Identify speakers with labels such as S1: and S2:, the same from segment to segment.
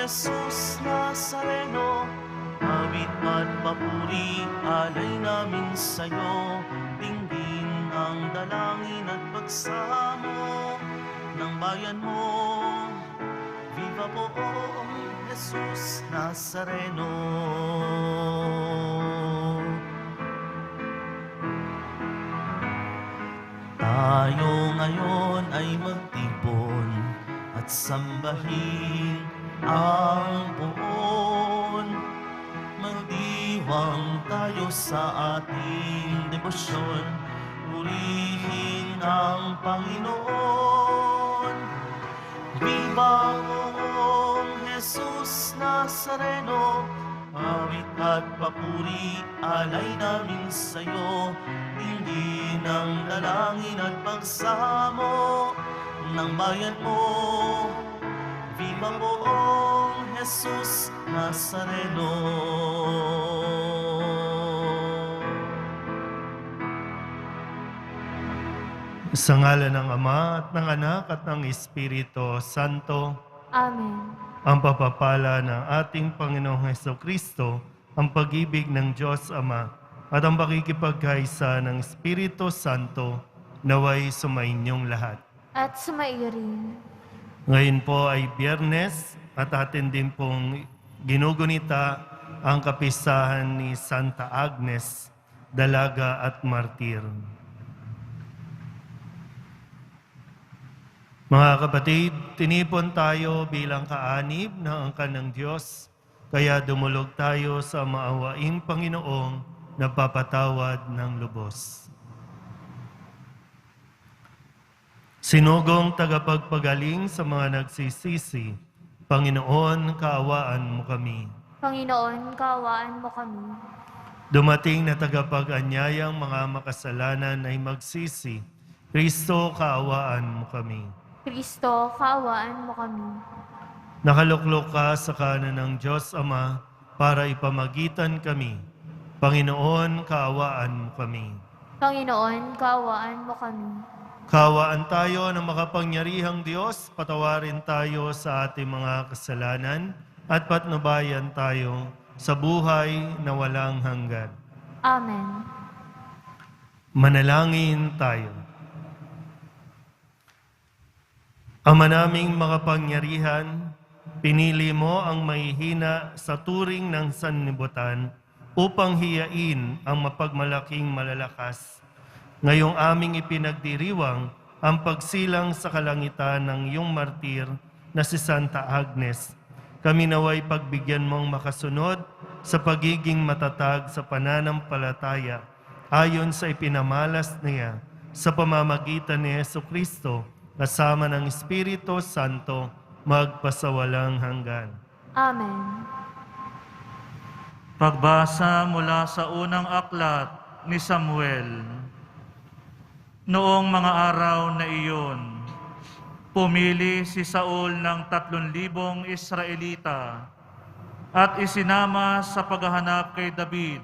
S1: Jesus Nazareno, awit at papuri, alay namin sa'yo. Dinggin ang dalangin at pagsamo ng bayan mo. Viva poong Jesus Nazareno. Tayo ngayon ay magtipon at sambahin ang poon. Magdiwang tayo sa ating debosyon, purihin ang Panginoon. Viva poong Jesus Nazareno, awit at papuri, alay namin sa'yo. Dinggin ang dalangin at pagsamo ng bayan mo. Viva poong Jesus Nazareno. Sa ngalan ng Ama at ng Anak at ng Espiritu Santo.
S2: Amen.
S1: Ang papapala ng ating Panginoong Hesukristo, ang pag-ibig ng Diyos Ama, at ang pakikipagkaisa ng Espiritu Santo, naway sumainyong lahat.
S2: At sumaiyo rin.
S1: Ngayon po ay Biyernes at atin din pong ginugunita ang kapistahan ni Santa Agnes, Dalaga at Martir. Mga kapatid, tinipon tayo bilang kaanib ng angkan ng Diyos, kaya dumulog tayo sa maawaing Panginoong nagpapatawad ng lubos. Sinugong tagapagpagaling sa mga nagsisisi, Panginoon, kaawaan mo kami.
S2: Panginoon, kaawaan mo kami.
S1: Dumating na tagapag-anyayang mga makasalanan ay magsisi, Kristo, kaawaan mo kami.
S2: Kristo, kaawaan mo kami.
S1: Nakaluklok ka sa kanan ng Diyos Ama para ipamagitan kami. Panginoon, kaawaan mo kami.
S2: Panginoon, kaawaan mo kami.
S1: Kaawaan tayo ng makapangyarihang Diyos, patawarin tayo sa ating mga kasalanan at patnubayan tayo sa buhay na walang hanggan.
S2: Amen.
S1: Manalangin tayo. Ama naming makapangyarihan, pinili mo ang mahihina sa turing ng sanlibutan upang hiyain ang mapagmalaking malalakas. Ngayong aming ipinagdiriwang ang pagsilang sa kalangitan ng iyong martir na si Santa Agnes. Kami naway pagbigyan mong makasunod sa pagiging matatag sa pananampalataya ayon sa ipinamalas niya sa pamamagitan ni Hesukristo kasama ng Espiritu Santo magpasawalang hanggan.
S2: Amen.
S3: Pagbasa mula sa unang aklat ni Samuel. Noong mga araw na iyon, pumili si Saul ng 3,000 Israelita at isinama sa paghahanap kay David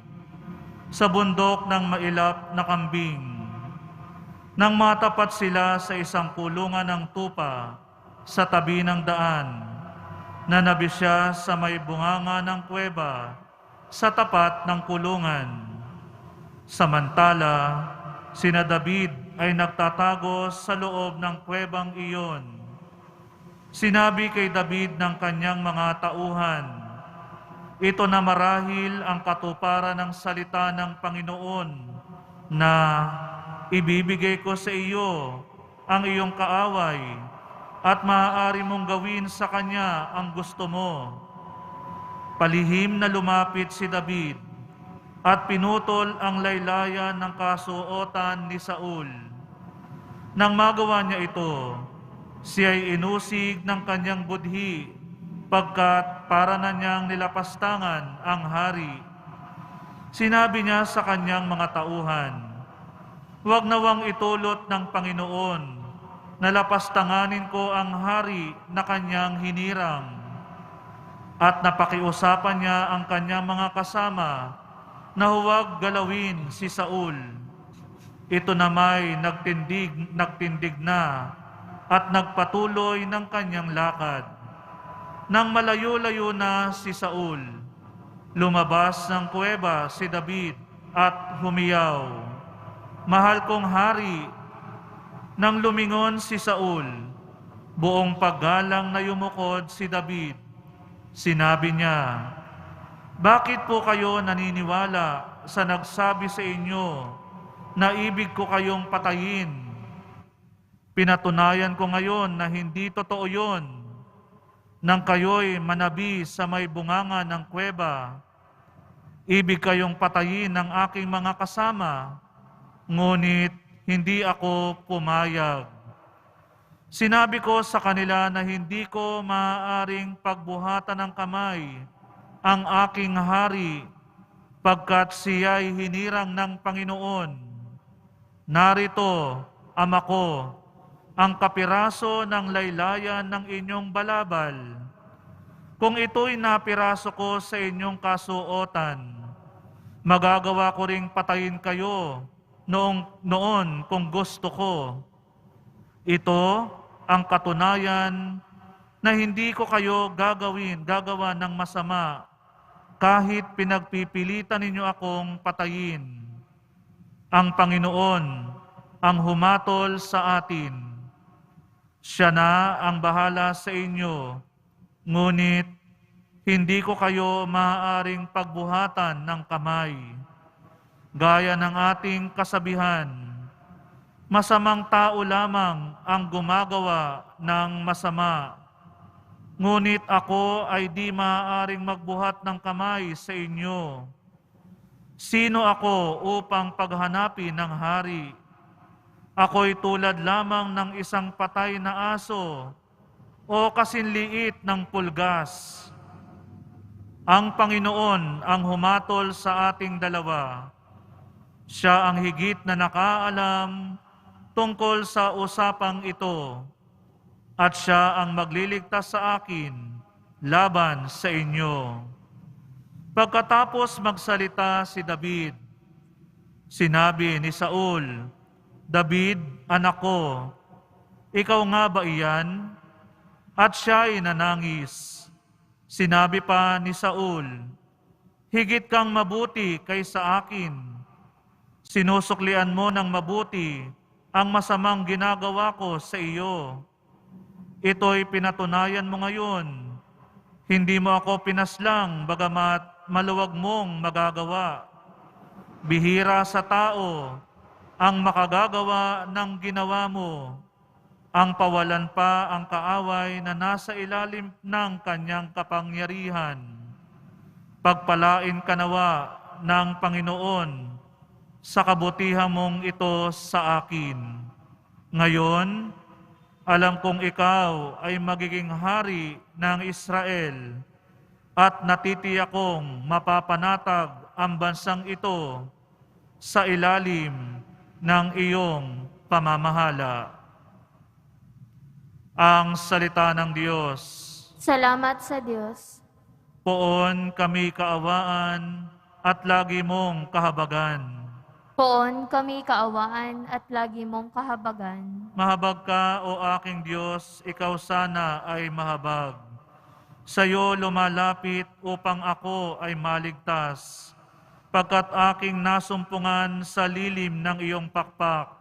S3: sa bundok ng mailap na kambing. Nang matapat sila sa isang kulungan ng tupa sa tabi ng daan, nanabi siya sa may bunganga ng kuweba sa tapat ng kulungan. Samantala, sina David ay nagtatago sa loob ng kuwebang iyon. Sinabi kay David ng kanyang mga tauhan, "Ito na marahil ang katuparan ng salita ng Panginoon na ibibigay ko sa iyo ang iyong kaaway at maaari mong gawin sa kanya ang gusto mo." Palihim na lumapit si David at pinutol ang laylayan ng kasuotan ni Saul. Nang magawa niya ito, siya'y inusig ng kanyang budhi pagkat para na niyang nilapastangan ang hari. Sinabi niya sa kanyang mga tauhan, "Huwag nawang itulot ng Panginoon na lapastanganin ko ang hari na kanyang hinirang." At napakiusapan niya ang kanyang mga kasama na huwag galawin si Saul. Ito namay nagtindig na at nagpatuloy ng kanyang lakad. nang malayo-layo na si Saul, lumabas ng kuweba si David at humiyaw, "Mahal kong hari." Nang lumingon si Saul, buong paggalang na yumukod si David. Sinabi niya, "Bakit po kayo naniniwala sa nagsabi sa inyo na ibig ko kayong patayin? Pinatunayan ko ngayon na hindi totoo yon. Nang kayo'y manabi sa may bunganga ng kuweba, ibig kayong patayin ng aking mga kasama, ngunit hindi ako pumayag. Sinabi ko sa kanila na hindi ko maaaring pagbuhatan ng kamay ang aking hari pagkat siya'y hinirang ng Panginoon. Narito, ama ko, ang kapiraso ng laylayan ng inyong balabal. Kung ito'y napiraso ko sa inyong kasuotan, magagawa ko ring patayin kayo noon kung gusto ko. Ito ang katunayan na hindi ko kayo gagawa ng masama kahit pinagpipilitan ninyo akong patayin. Ang Panginoon ang humatol sa atin. Siya na ang bahala sa inyo, ngunit hindi ko kayo maaaring pagbuhatan ng kamay. Gaya ng ating kasabihan, masamang tao lamang ang gumagawa ng masama. Ngunit ako ay di maaaring magbuhat ng kamay sa inyo. Sino ako upang paghanapin ng hari? Ako'y tulad lamang ng isang patay na aso o kasinliit ng pulgas. Ang Panginoon ang humatol sa ating dalawa. Siya ang higit na nakaalam tungkol sa usapang ito, at siya ang magliligtas sa akin laban sa inyo. Pagkatapos magsalita si David, sinabi ni Saul, "David, anak ko, ikaw nga ba iyan?" At siya'y nanangis. Sinabi pa ni Saul, "Higit kang mabuti kaysa akin. Sinusuklian mo ng mabuti ang masamang ginagawa ko sa iyo. Ito'y pinatunayan mo ngayon. Hindi mo ako pinaslang bagamat maluwag mong magagawa. Bihira sa tao ang makagagawa ng ginawa mo, ang pawalan pa ang kaaway na nasa ilalim ng kanyang kapangyarihan. Pagpalain ka nawa ng Panginoon sa kabutihan mong ito sa akin. Ngayon, alam kong ikaw ay magiging hari ng Israel at natitiyak kong mapapanatag ang bansang ito sa ilalim ng iyong pamamahala." Ang salita ng Diyos.
S2: Salamat sa Diyos.
S3: Poon kami kaawaan at lagi mong kahabagan.
S2: Poon kami kaawaan at lagi mong kahabagan.
S3: Mahabag ka, O aking Diyos, ikaw sana ay mahabag. Sa'yo lumalapit upang ako ay maligtas, pagkat aking nasumpungan sa lilim ng iyong pakpak.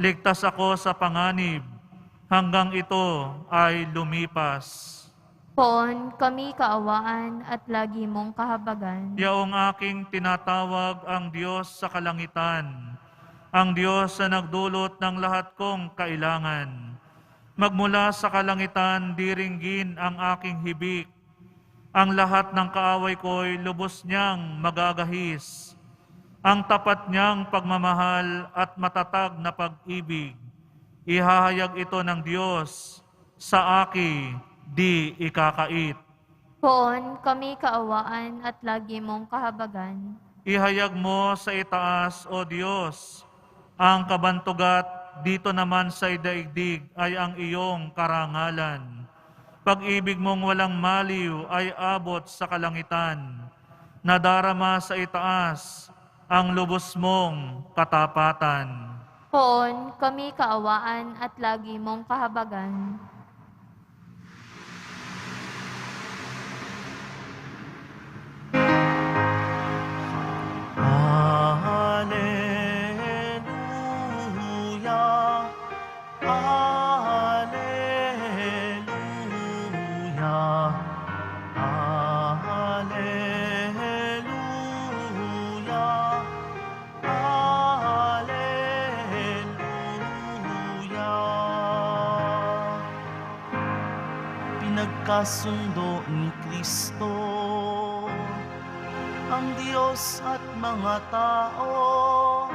S3: Ligtas ako sa panganib, hanggang ito ay lumipas.
S2: Poon kami kaawaan at lagi mong kahabagan.
S3: Yaong aking tinatawag ang Diyos sa kalangitan, ang Diyos na nagdulot ng lahat kong kailangan. Magmula sa kalangitan, diringgin ang aking hibik. Ang lahat ng kaaway ko'y lubos niyang magagahis. Ang tapat niyang pagmamahal at matatag na pag-ibig, ihahayag ito ng Diyos sa aki, di ikakait.
S2: Poon kami kaawaan at lagi mong kahabagan.
S3: Ihayag mo sa itaas, O Diyos, ang kabantugat dito naman sa daigdig ay ang iyong karangalan. Pag-ibig mong walang maliw ay abot sa kalangitan. Nadarama sa itaas ang lubos mong katapatan.
S2: Poon kami kaawaan at lagi mong kahabagan.
S4: kasundo ni Kristo. Ang Diyos at mga tao,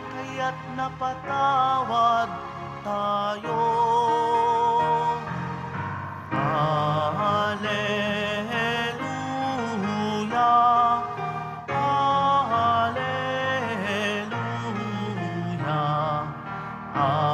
S4: kaya't napatawad tayo. Alleluia, Alleluia, Alleluia, Alleluia.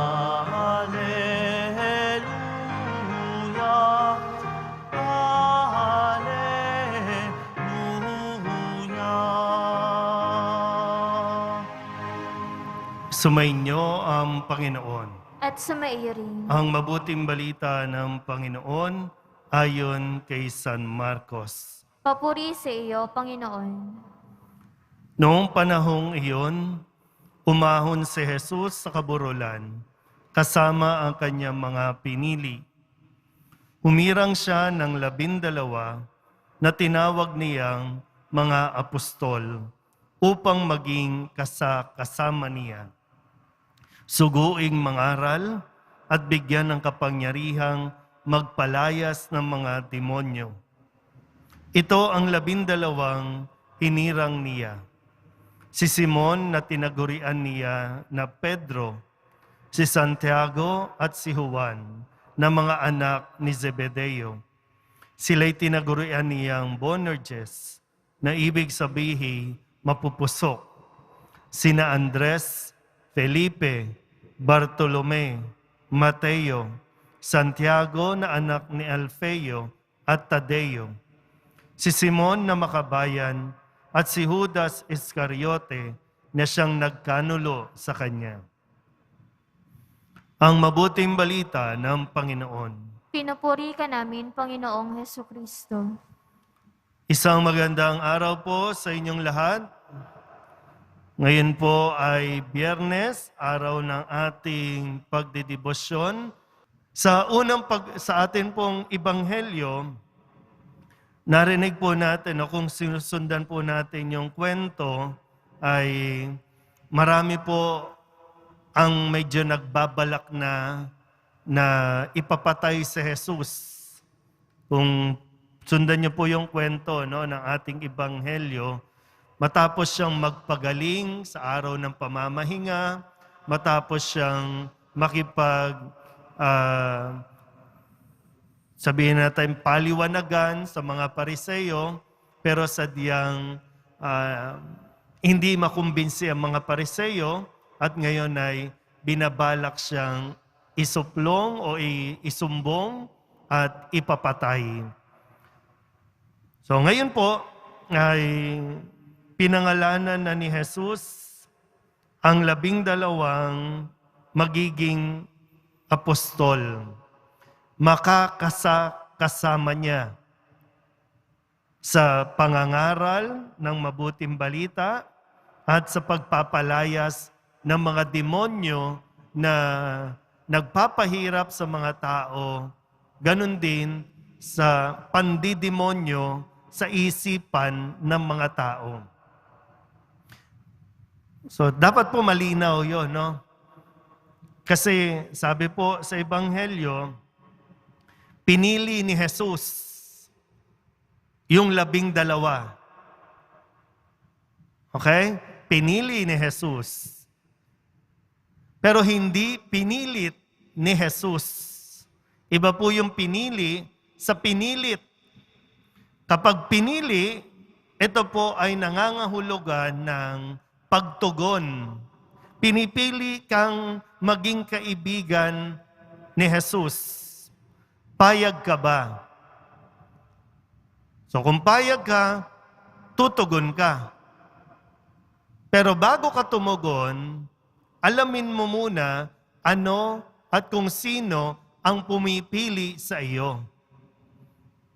S1: Sumainyo ang Panginoon.
S2: At sumairing.
S1: Ang mabuting balita ng Panginoon ayon kay San Marcos.
S2: Papuri sa iyo, Panginoon.
S1: Noong panahong iyon, umahon si Jesus sa kaburulan, kasama ang kanyang mga pinili. Humirang siya ng 12 na tinawag niyang mga apostol upang maging kasama niya. Suguing mangaral at bigyan ng kapangyarihang magpalayas ng mga demonyo. Ito ang 12 hinirang niya. Si Simon na tinagurian niya na Pedro, si Santiago at si Juan na mga anak ni Zebedeo. Sila'y tinagurian niyang Boanerges na ibig sabihin mapupusok. Sina Andres, Felipe, Bartolome, Mateo, Santiago na anak ni Alfeo at Tadeo, si Simon na makabayan at si Judas Iscariote na siyang nagkanulo sa kanya. Ang mabuting balita ng Panginoon.
S2: Pinupuri ka namin, Panginoong Heso Kristo.
S1: Isang magandang araw po sa inyong lahat. Ngayon po ay Biyernes, araw ng ating pagdedebosyon. Sa atin pong ebanghelyo, narinig po natin o kung sinusundan po natin yung kwento ay marami po ang medyo nagbabalak na ipapatay si Jesus. Kung sundan niyo po yung kwento ng ating ebanghelyo, matapos siyang magpagaling sa araw ng pamamahinga, matapos siyang sabihin natin paliwanagan sa mga Pariseo, pero sadyang hindi makumbinsi ang mga Pariseo at ngayon ay binabalak siyang isuplong o isumbong at ipapatay. So ngayon po ay pinangalanan na ni Jesus ang 12 magiging apostol. Makakasama niya sa pangangaral ng mabuting balita at sa pagpapalayas ng mga demonyo na nagpapahirap sa mga tao, ganun din sa pandidemonyo sa isipan ng mga tao. So, dapat po malinaw yun, no? Kasi sabi po sa Ebanghelyo, pinili ni Jesus yung 12. Okay? Pinili ni Jesus. Pero hindi pinilit ni Jesus. Iba po yung pinili sa pinilit. Kapag pinili, ito po ay nangangahulugan ng pagtugon. Pinipili kang maging kaibigan ni Jesus. Payag ka ba? So kung payag ka, tutugon ka. Pero bago ka tumugon, alamin mo muna ano at kung sino ang pumipili sa iyo.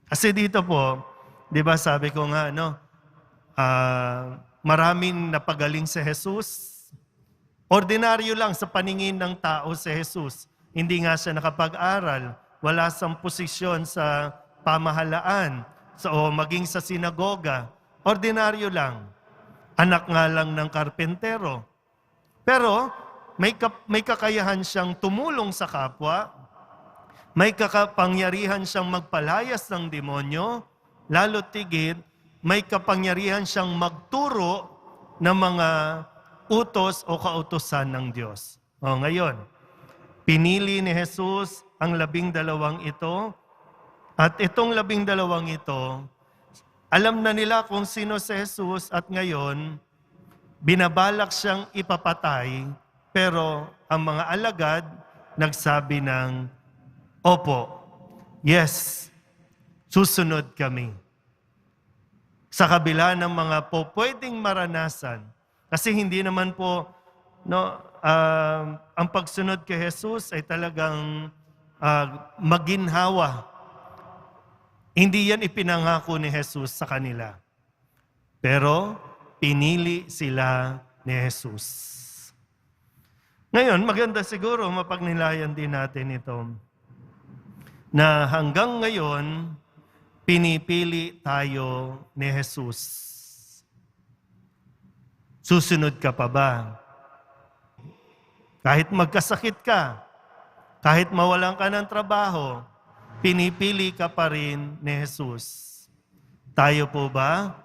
S1: Kasi dito po, di ba sabi ko nga, maraming napagaling si Jesus. Ordinaryo lang sa paningin ng tao si Jesus. Hindi nga siya nakapag-aral. Wala siyang posisyon sa pamahalaan o maging sa sinagoga. Ordinaryo lang. Anak nga lang ng karpentero. Pero may kakayahan siyang tumulong sa kapwa, may kapangyarihan siyang magpalayas ng demonyo, lalo tigit, may kapangyarihan siyang magturo ng mga utos o kautusan ng Diyos. O ngayon, pinili ni Jesus ang 12 ito, at itong 12 ito, alam na nila kung sino si Jesus at ngayon, binabalak siyang ipapatay, pero ang mga alagad nagsabi ng, opo, yes, susunod kami. Sa kabila ng mga po pwedeng maranasan, kasi hindi naman po ang pagsunod kay Jesus ay talagang maginhawa. Hindi yan ipinangako ni Jesus sa kanila. Pero pinili sila ni Jesus. Ngayon, maganda siguro mapagnilayan din natin ito na hanggang ngayon, pinipili tayo ni Jesus. Susunod ka pa ba? Kahit magkasakit ka, kahit mawalan ka ng trabaho, pinipili ka pa rin ni Jesus. Tayo po ba?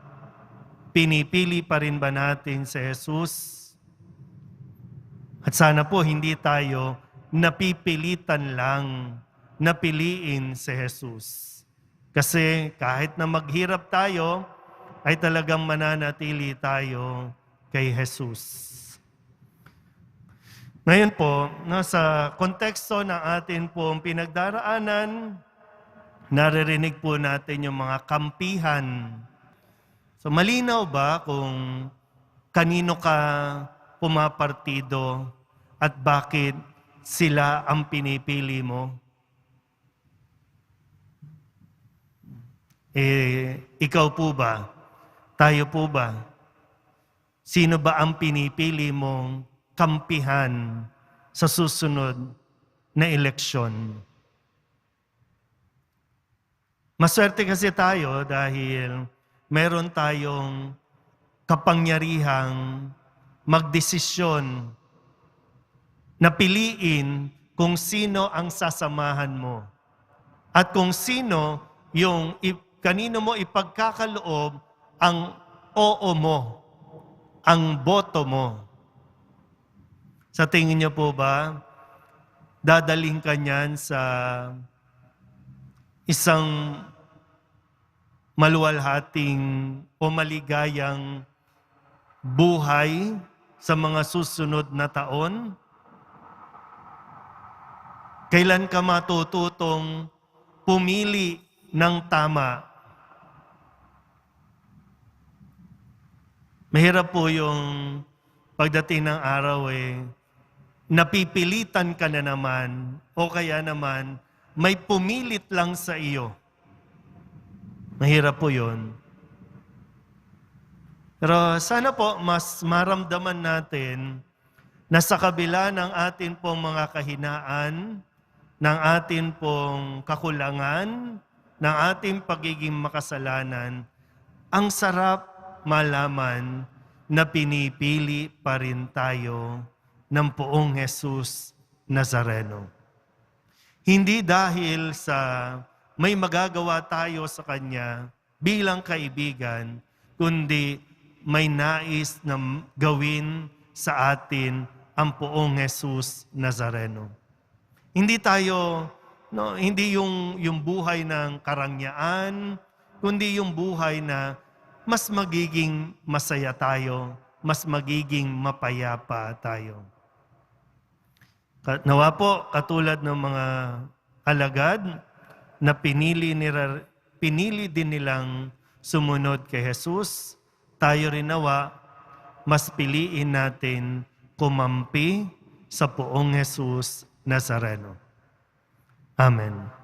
S1: Pinipili pa rin ba natin si Jesus? At sana po hindi tayo napipilitan lang na piliin si Jesus. Kasi kahit na maghirap tayo, ay talagang mananatili tayo kay Jesus. Ngayon po, sa konteksto ng atin pong pinagdaraanan, naririnig po natin yung mga kampihan. So malinaw ba kung kanino ka pumapartido at bakit sila ang pinipili mo? Ikaw po ba? Tayo po ba? Sino ba ang pinipili mong kampihan sa susunod na eleksyon? Maswerte kasi tayo dahil meron tayong kapangyarihang magdesisyon na piliin kung sino ang sasamahan mo at kung sino yung kanino mo ipagkakaloob ang oo mo, ang boto mo. Sa tingin niyo po ba, dadaling ka niyan sa isang maluwalhating o maligayang buhay sa mga susunod na taon? Kailan ka matututong pumili ng tama? Mahirap po yung pagdating ng araw napipilitan ka na naman o kaya naman may pumilit lang sa iyo. Mahirap po yun. Pero sana po mas maramdaman natin na sa kabila ng atin pong mga kahinaan, ng atin pong kakulangan, ng ating pagiging makasalanan, ang sarap malaman na pinipili pa rin tayo ng poong Jesus Nazareno. Hindi dahil sa may magagawa tayo sa Kanya bilang kaibigan, kundi may nais na gawin sa atin ang poong Jesus Nazareno. Hindi tayo, hindi yung buhay ng karangyaan, kundi yung buhay na mas magiging masaya tayo, mas magiging mapayapa tayo. Nawa po, katulad ng mga alagad na pinili din nilang sumunod kay Jesus, tayo rin nawa, mas piliin natin kumampi sa poong Jesus Nazareno. Amen.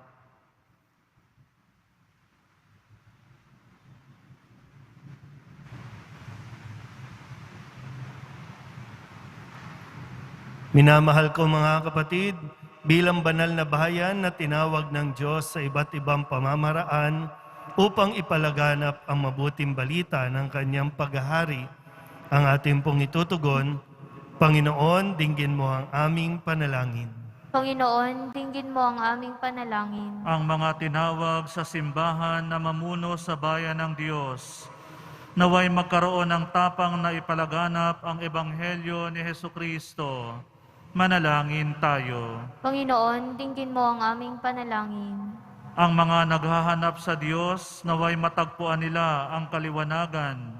S1: Minamahal ko mga kapatid, bilang banal na bahayan na tinawag ng Diyos sa iba't ibang pamamaraan upang ipalaganap ang mabuting balita ng Kanyang paghahari, ang ating pong itutugon. Panginoon, dinggin mo ang aming panalangin.
S2: Panginoon, dinggin mo ang aming panalangin.
S3: Ang mga tinawag sa simbahan na mamuno sa bayan ng Diyos, naway magkaroon ng tapang na ipalaganap ang Ebanghelyo ni Hesukristo. Manalangin tayo.
S2: Panginoon, dinggin mo ang aming panalangin.
S3: Ang mga naghahanap sa Diyos, naway matagpuan nila ang kaliwanagan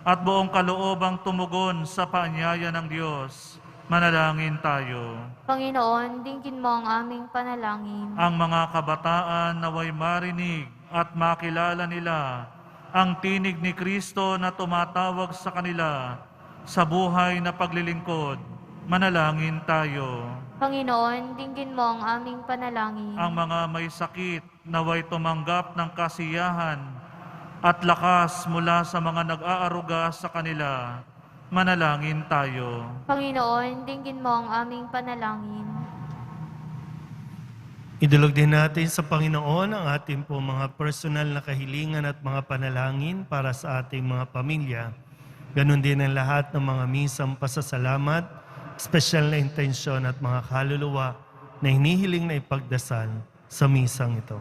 S3: at buong kaloobang tumugon sa paanyaya ng Diyos. Manalangin tayo.
S2: Panginoon, dinggin mo ang aming panalangin.
S3: Ang mga kabataan naway marinig at makilala nila ang tinig ni Kristo na tumatawag sa kanila sa buhay na paglilingkod. Manalangin tayo.
S2: Panginoon, dinggin mo ang aming panalangin.
S3: Ang mga may sakit naway tumanggap ng kasiyahan at lakas mula sa mga nag-aaruga sa kanila. Manalangin tayo.
S2: Panginoon, dinggin mo ang aming panalangin.
S1: Idulog din natin sa Panginoon ang ating po mga personal na kahilingan at mga panalangin para sa ating mga pamilya. Ganon din ang lahat ng mga misang pasasalamat, espesyal na intensyon at mga kaluluwa na hinihiling na ipagdasal sa misang ito.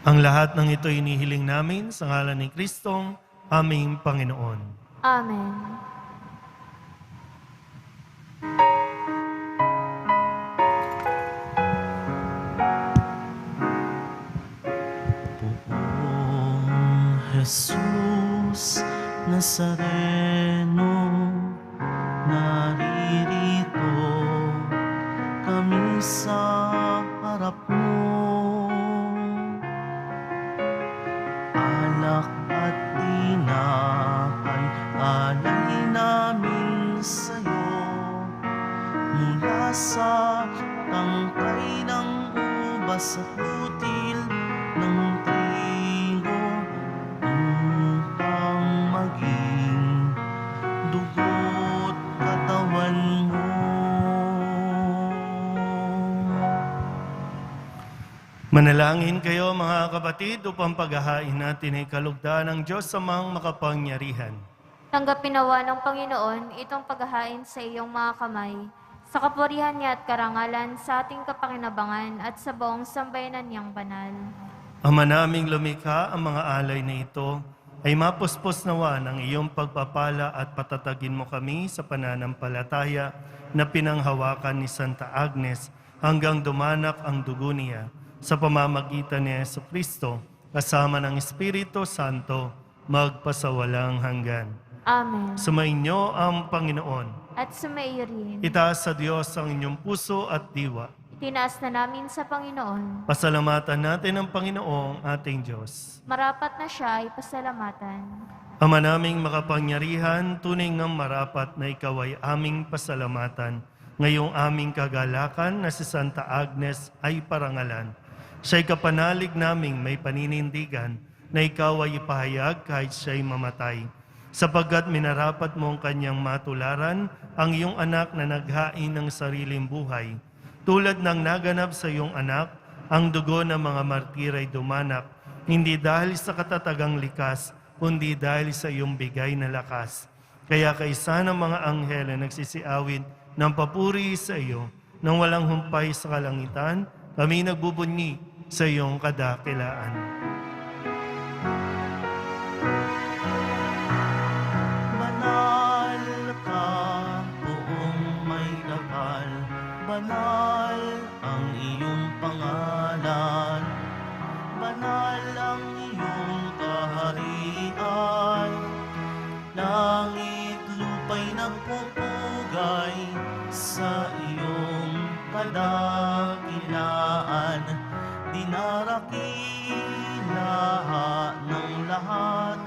S1: Ang lahat ng ito inihiling namin sa ngalan ni Kristong aming Panginoon.
S2: Amen.
S4: Poong Jesus Nazareno, naririto kami sa harap mo. Alak at tinapay, alay namin sa'yo. Mula sa tangkay ng ubas at butil ng trigo, upang maging dugo't katawan mo.
S1: Manalangin kayo mga kapatid upang paghahain natin ay kalugdan ng Diyos sa mga makapangyarihan.
S2: Tanggapin nawa ng Panginoon itong paghahain sa iyong mga kamay, sa kapurihan niya at karangalan sa ating kapakinabangan at sa buong sambayanan niyang banal.
S1: Ama naming lumikha, ang mga alay na ito ay mapuspos nawa ng iyong pagpapala at patatagin mo kami sa pananampalataya na pinanghawakan ni Santa Agnes hanggang dumanak ang dugo niya sa pamamagitan ni Jesucristo kasama ng Espiritu Santo magpasawalang hanggan.
S2: Amen.
S1: Sumainyo ang Panginoon.
S2: At sumaiyo rin.
S1: Itaas sa Diyos ang inyong puso at diwa.
S2: Tinaas na namin sa Panginoon.
S1: Pasalamatan natin ang Panginoong ating Diyos.
S2: Marapat na siya ay pasalamatan.
S1: Ama naming makapangyarihan, tunay ngang marapat na ikaw ay aming pasalamatan. Ngayong aming kagalakan na si Santa Agnes ay parangalan. Siya'y kapanalig naming may paninindigan na ikaw ay ipahayag kahit siya'y mamatay. Sapagkat minarapat mo ang kanyang matularan, ang iyong anak na naghain ng sariling buhay. Tulad ng naganap sa iyong anak, ang dugo ng mga martir ay dumanak, hindi dahil sa katatagang likas, kundi dahil sa iyong bigay na lakas. Kaya kaisa ng mga anghel na nagsisiawit ng papuri sa iyo, nang walang humpay sa kalangitan, kami nagbubunyi sa iyong kadakilaan.
S4: Banal ka, buong may kapal, banal ang iyong pangalan, banal ang iyong kaharian, langit lupa'y nagpupugay sa iyong kadakilaan, dinarakilaha ng lahat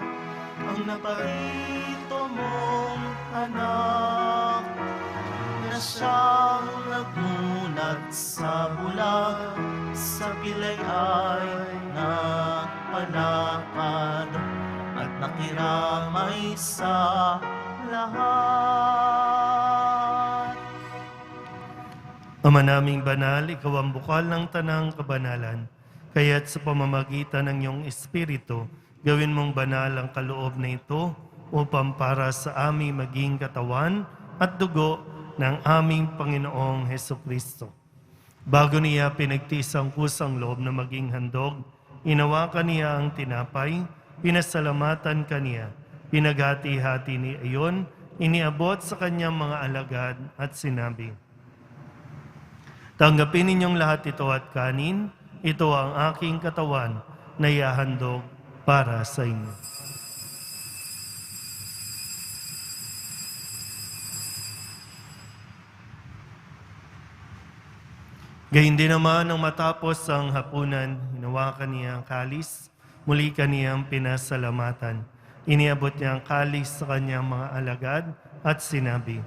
S4: ang naparito mong anak, na siyang nagmulat sa bulag, sa pilay ay nagpalakad at nakiramay sa lahat.
S1: Ama naming banal, ikaw ang bukal ng tanang kabanalan. Kaya't sa pamamagitan ng iyong Espiritu, gawin mong banal ang kaloob na ito upang para sa aming maging katawan at dugo ng aming Panginoong Hesukristo. Bago niya pinagtiis ang kusang loob na maging handog, inawakan niya ang tinapay, pinasalamatan kaniya, pinaghati-hati ni ayon, iniabot sa kanyang mga alagad at sinabi, "Tanggapin ninyong lahat ito at kanin, ito ang aking katawan na ihahandog para sa inyo." Gayun din naman nang matapos ang hapunan, hinawakan niya ang kalis, muli kaniyang pinasalamatan. Iniabot niya ang kalis sa kanyang mga alagad at sinabi,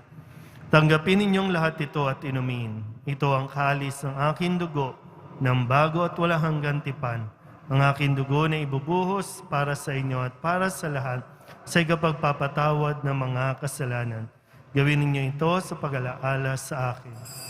S1: "Tanggapin ninyong lahat ito at inumin. Ito ang kalis ng aking dugo, ng bago at walang hanggang tipan. Ang aking dugo na ibubuhos para sa inyo at para sa lahat sa ikapagpapatawad ng mga kasalanan. Gawin ninyo ito sa pag-alaala sa akin."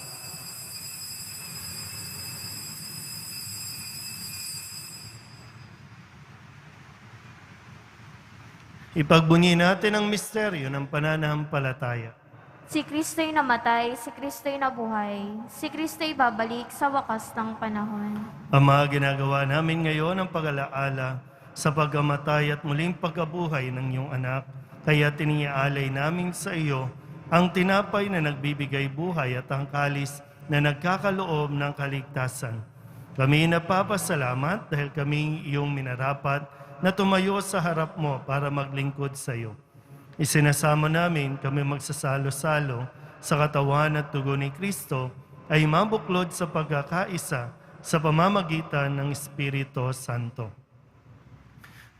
S1: Ipagbunyi natin ang misteryo ng pananampalataya.
S2: Si Kristo'y namatay, si Kristo'y nabuhay, si Kristo'y babalik sa wakas ng panahon.
S1: Ama, ginagawa namin ngayon ang pag-alaala sa pagkamatay at muling pagkabuhay ng iyong anak, kaya tiniaalay namin sa iyo ang tinapay na nagbibigay buhay at ang kalis na nagkakaloob ng kaligtasan. Kami napapasalamat dahil kami iyong minarapat na tumayo sa harap mo para maglingkod sa iyo. Isinasamo namin kami magsasalo-salo sa katawan at dugo ni Kristo ay mabuklod sa pagkakaisa sa pamamagitan ng Espiritu Santo.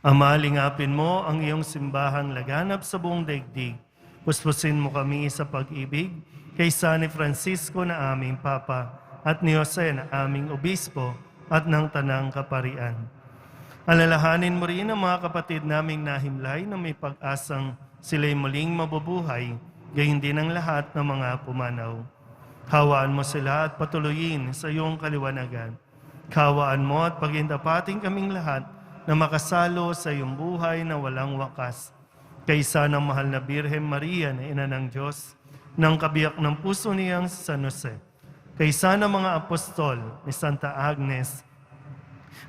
S1: Ama, lingapin mo ang iyong simbahang laganap sa buong daigdig. Puspusin mo kami sa pag-ibig kay San Francisco na aming Papa at ni Jose na aming Obispo at ng Tanang Kaparian. Alalahanin mo rin ang mga kapatid naming nahimlay na may pag-asang sila'y muling mabubuhay, gayon din ang lahat ng mga pumanaw. Hawaan mo sila at patuloyin sa iyong kaliwanagan. Hawaan mo at pagindapating kaming lahat na makasalo sa iyong buhay na walang wakas. Kaysa ng mahal na Birhen Maria na Ina ng Diyos, ng kabiyak ng puso niyang San Jose, kaysa ng mga apostol ni Santa Agnes,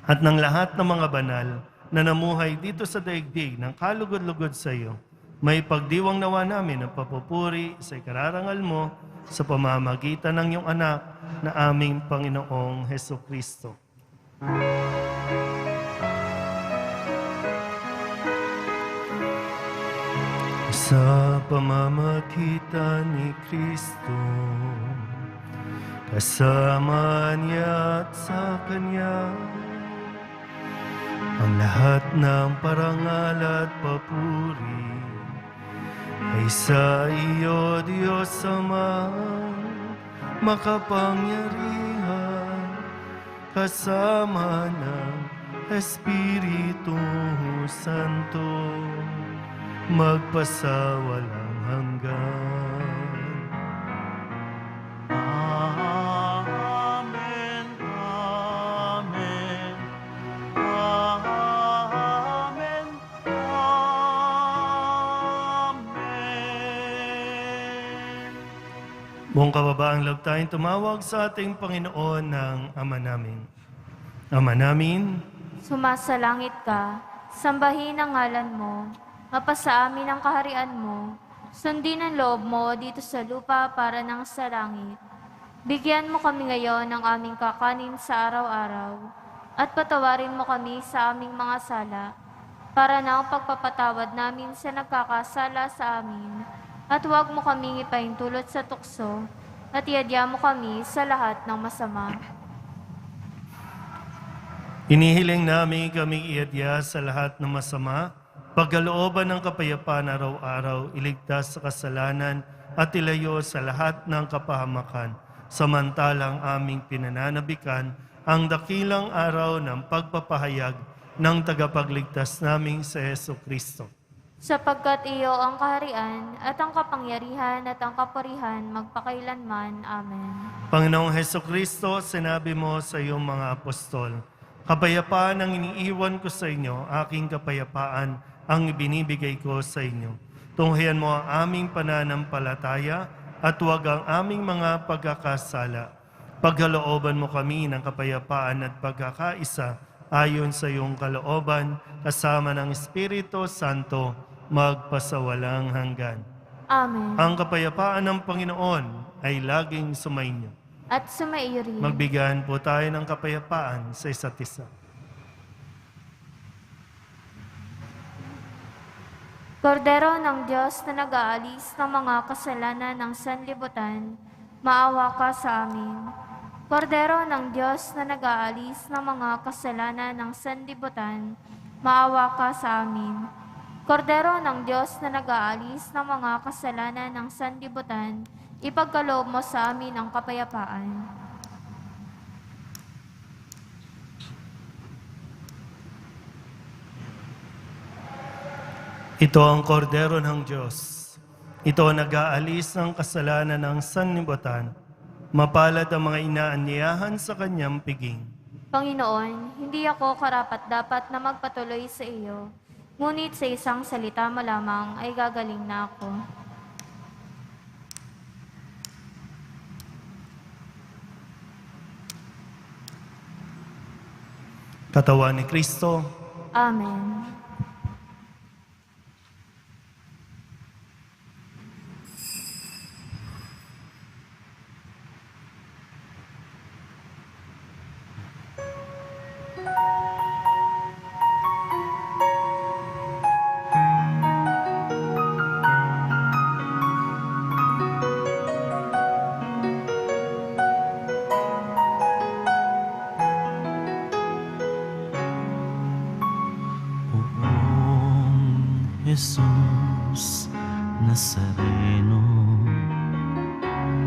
S1: at ng lahat ng mga banal na namuhay dito sa daigdig ng kalugod-lugod sa iyo, may pagdiwang nawa namin ang papupuri sa ikararangal mo sa pamamagitan ng iyong anak na aming Panginoong Hesukristo. Sa pamamagitan ni Kristo, kasama niya at sa Kanya, ang lahat ng parangal at papuri ay sa iyo, Diyos Ama, makapangyarihan, kasama ng Espiritu Santo, magpasawalang hanggan.
S4: Amen, amen, amen, amen.
S1: Buong kababaang loob tayong tumawag sa ating Panginoon ng Ama namin. Ama namin,
S2: Sumasalangit ka, sambahin ang ngalan mo, mapasa amin ang kaharian mo, sundin ang loob mo dito sa lupa para nang sa langit. Bigyan mo kami ngayon ng aming kakanin sa araw-araw, at patawarin mo kami sa aming mga sala, para na ang pagpapatawad namin sa nagkakasala sa amin, at huwag mo kaming ipaintulot sa tukso, at iadya mo kami sa lahat ng masama.
S1: inihiling namin kaming iadya sa lahat ng masama, pagkalooban ng kapayapaan araw-araw, iligtas sa kasalanan at ilayo sa lahat ng kapahamakan, samantalang aming pinananabikan ang dakilang araw ng pagpapahayag ng tagapagligtas naming sa Hesukristo.
S2: Sapagkat iyo ang kaharian at ang kapangyarihan at ang kapurihan magpakailanman. Amen.
S1: Panginoong Hesukristo, sinabi mo sa iyong mga apostol, Kapayapaan ang iniiwan ko sa inyo, aking kapayapaan ang ibinibigay ko sa inyo. Tunghayan mo ang aming pananampalataya at huwag ang aming mga pagkakasala. Pagkalooban mo kami ng kapayapaan at pagkakaisa ayon sa iyong kalooban, kasama ng Espiritu Santo, magpasawalang hanggan.
S2: Amen.
S1: Ang kapayapaan ng Panginoon ay laging sumainyo.
S2: At sumaiyo rin.
S1: Magbigayan po tayo ng kapayapaan sa isa't isa.
S2: Kordero ng Diyos na nag-aalis ng mga kasalanan ng sanlibutan, maawa ka sa amin. Kordero ng Diyos na nag-aalis ng mga kasalanan ng sanlibutan, maawa ka sa amin. Kordero ng Diyos na nag-aalis ng mga kasalanan ng sanlibutan, ipagkaloob mo sa amin ang kapayapaan.
S1: Ito ang kordero ng Diyos. Ito ang nag-aalis ng kasalanan ng sanlibutan. Mapalad ang mga inaanyayahan sa kanyang piging.
S2: Panginoon, hindi ako karapat-dapat na magpatuloy sa iyo, ngunit sa isang salita mo lamang ay gagaling na ako.
S1: Katawan ni Kristo,
S2: Amen.
S4: Jesus Nazareno,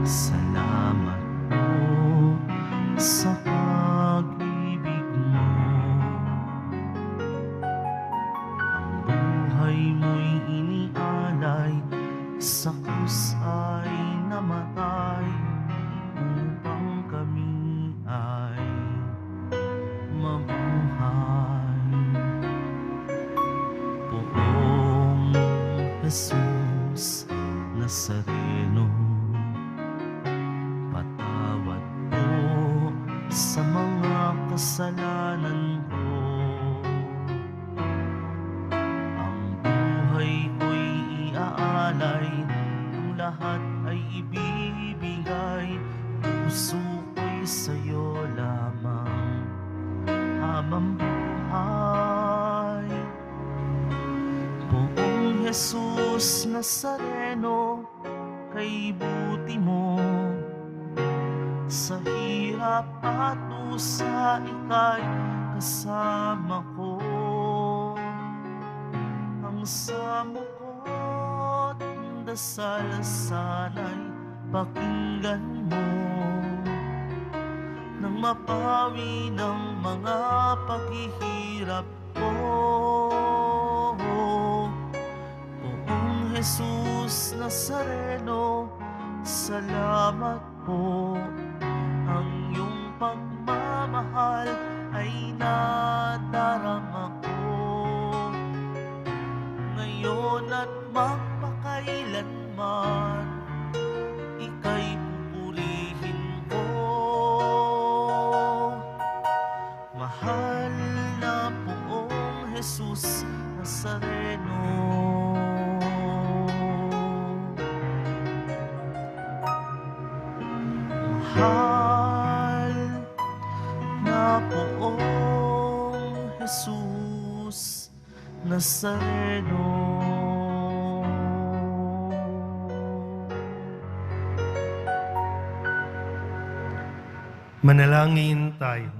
S4: salamat po sa pag-ibig mo. Ang buhay mo'y inialay, sa krus ay namatay, upang kami ay mabuhay. Jesus Nazareno, patawad po sa mga kasalanan ko. Ang buhay ko'y iaalay, ang lahat ay ibibigay. Puso ko'y sa'yo lamang habang buhay. Poong Jesus Nazareno, kay buti mo, sa hirap at dusa ika'y kasama ko. Ang sama ko't dasal sana'y pakinggan mo, nang mapawi ng mga paghihirap ko. Jesus Nazareno, salamat po. Ang iyong pagmamahal ay nadarama ko, ngayon at magpakailanman, ika'y pupurihin ko. Mahal na Poong Jesus Nazareno, mahal na Poong Jesus Nazareno.
S1: Manalangin tayo.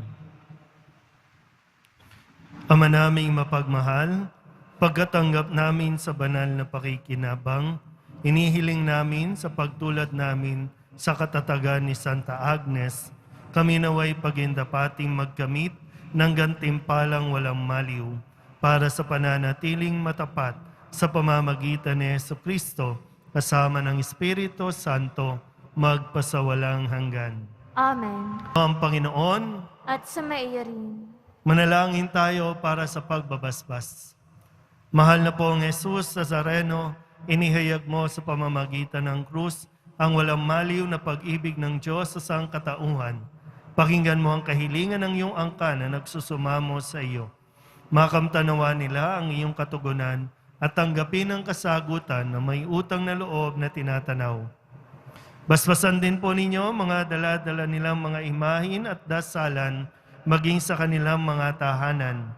S1: Ama naming mapagmahal, pagkatanggap namin sa banal na pakikinabang, inihiling namin sa pagtulad namin sa katatagan ni Santa Agnes, kami naway pagindapating magkamit ng gantimpalang walang maliw para sa pananatiling matapat sa pamamagitan ni Jesucristo kasama ng Espiritu Santo magpasawalang hanggan.
S2: Amen.
S1: Ang Panginoon,
S2: At sumaiyo rin.
S1: Manalangin tayo para sa pagbabasbas. Mahal na pong Jesus Nazareno, inihayag mo sa pamamagitan ng krus ang walang maliw na pag-ibig ng Diyos sa sangkatauhan. Pakinggan mo ang kahilingan ng iyong angkan na nagsusumamo sa iyo. Makamtanawa nila ang iyong katugunan at tanggapin ang kasagutan na may utang na loob na tinatanaw. Basbasan din po ninyo mga dala-dala nilang mga imahin at dasalan maging sa kanilang mga tahanan.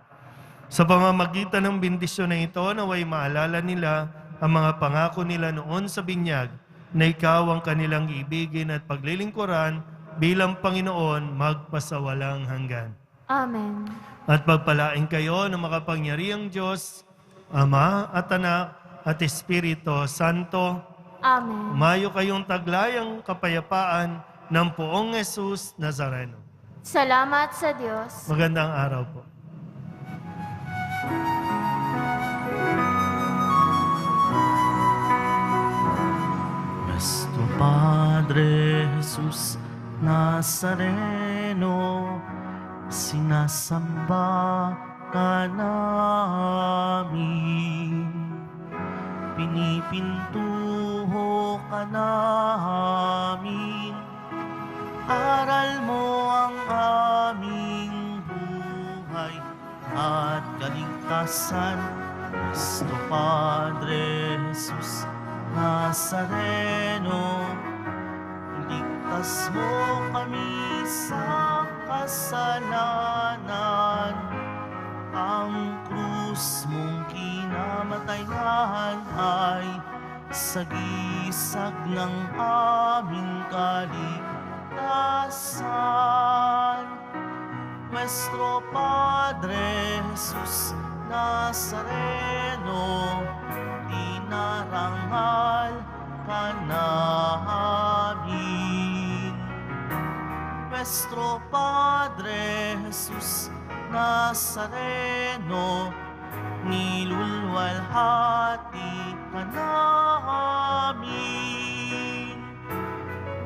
S1: Sa pamamagitan ng bendisyon na ito, naway maalala nila ang mga pangako nila noon sa binyag na ikaw ang kanilang ibigin at paglilingkuran bilang Panginoon magpasawalang hanggan.
S2: Amen.
S1: At pagpalain kayo ng makapangyarihang Diyos, Ama at Anak at Espiritu Santo.
S2: Amen.
S1: Umayo kayong taglayang kapayapaan ng poong Jesus Nazareno.
S2: Salamat sa Diyos.
S1: Magandang araw po.
S4: Nuestro Padre Jesus Nazareno, sinasamba ka namin. Pinipintuho ka namin. Aral mo ang aming buhay at kaligtasan. Nuestro Padre Jesus Nazareno, ligtas mo kami sa kasalanan. Ang krus mong kinamatayan ay sagisag ng aming kaligtasan. Nuestro Padre Jesus Nazareno, dinarangal ka namin. Nuestro Padre Jesus Nazareno, nilulwalhati ka namin.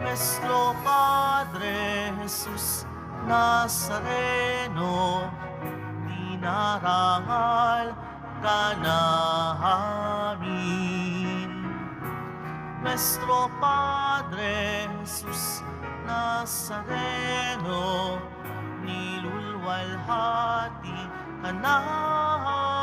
S4: Nuestro Padre Jesus Nazareno, dinarangal ka namin. Nuestro Padre Jesus Nazareno, nilulwalhati ka namin.